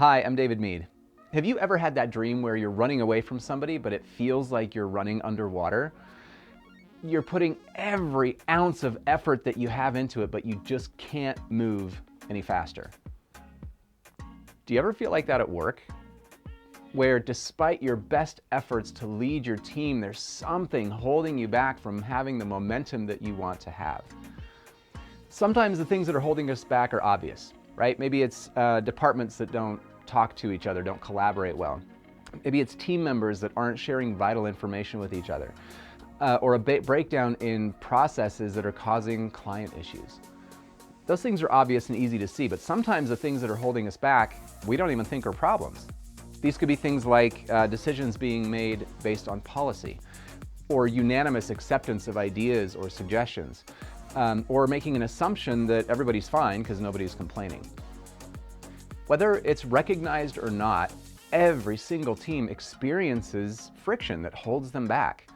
Hi, I'm David Mead. Have you ever had that dream where you're running away from somebody, but it feels like you're running underwater? You're putting every ounce of effort that you have into it, but you just can't move any faster. Do you ever feel like that at work? Where despite your best efforts to lead your team, there's something holding you back from having the momentum that you want to have. Sometimes the things that are holding us back are obvious, right? Maybe it's departments that don't talk to each other, don't collaborate well. Maybe it's team members that aren't sharing vital information with each other, or a breakdown in processes that are causing client issues. Those things are obvious and easy to see, but sometimes the things that are holding us back, we don't even think are problems. These could be things like decisions being made based on policy, or unanimous acceptance of ideas or suggestions, or making an assumption that everybody's fine because nobody's complaining. Whether it's recognized or not, every single team experiences friction that holds them back.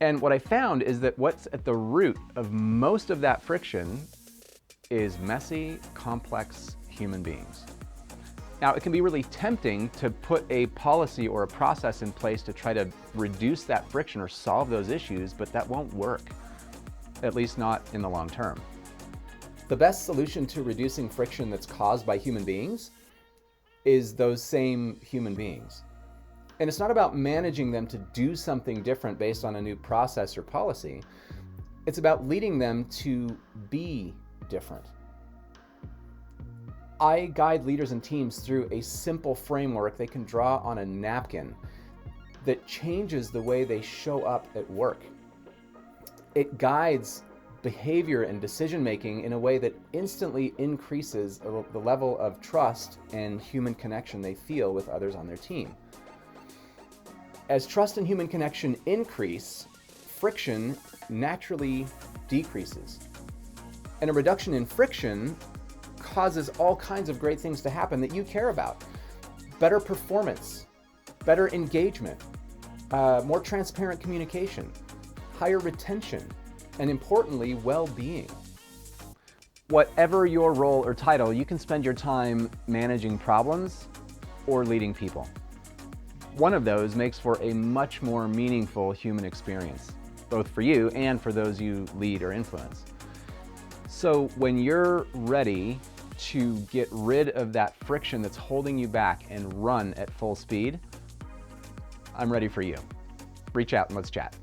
And what I found is that what's at the root of most of that friction is messy, complex human beings. Now, it can be really tempting to put a policy or a process in place to try to reduce that friction or solve those issues, but that won't work, at least not in the long term. The best solution to reducing friction that's caused by human beings is those same human beings. And it's not about managing them to do something different based on a new process or policy. It's about leading them to be different. I guide leaders and teams through a simple framework they can draw on a napkin that changes the way they show up at work. It guides behavior and decision-making in a way that instantly increases the level of trust and human connection they feel with others on their team. As trust and human connection increase, friction naturally decreases. And a reduction in friction causes all kinds of great things to happen that you care about. Better performance, better engagement, more transparent communication, higher retention, and importantly, well-being. Whatever your role or title, you can spend your time managing problems or leading people. One of those makes for a much more meaningful human experience, both for you and for those you lead or influence. So when you're ready to get rid of that friction that's holding you back and run at full speed, I'm ready for you. Reach out and let's chat.